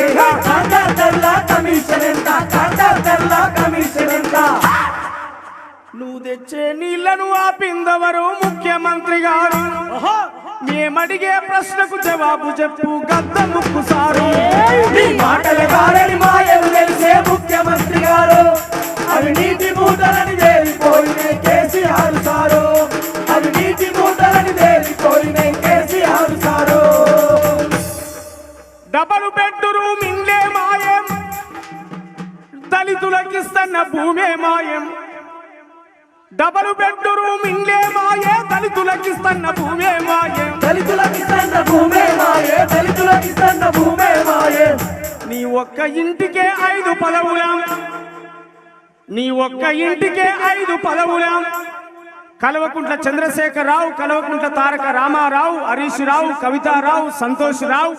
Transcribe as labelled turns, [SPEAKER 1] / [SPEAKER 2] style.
[SPEAKER 1] ఎంత కాంట్రాక్టర్ల కమిషన్ ఎంత కాంట్రాక్టర్ల కమిషన్ ఎంత
[SPEAKER 2] నువ్వు తెచ్చే నీళ్లను ఆపిందవరు ముఖ్యమంత్రి గారు మేమడిగే ప్రశ్నకు జవాబు చెప్పు గద్ద ముక్కు సారు
[SPEAKER 1] నీ మాటల గారని మాయలు తెలిసే ముఖ్యమంత్రి గారు అవినీతి మూటలని వేలిపోయిన కేసీఆర్ సారు అవినీతి మూటలని వేలిపోయిన కేసీఆర్ సారు
[SPEAKER 2] డబల్ బెడ్రూమ్ ఇండ్లే మాయం దళితులకిస్తున్న భూమే మాయం డబల్ బెడ్రూమ్ ఇండ్లే మాయే దళితులకిస్తున్న భూమే మాయం
[SPEAKER 1] దళితులకిస్తున్న భూమే మాయే దళితులకిస్తున్న భూమే మాయే
[SPEAKER 2] నీ ఒక్క ఇంటికే 5 పదవులా నీ ఒక్క ఇంటికే 5 పదవులా కల్వకుంట్ల చంద్రశేఖర్ రావు కల్వకుంట్ల తారక రామారావు హరీష్ రావు కవితారావు సంతోష్ రావు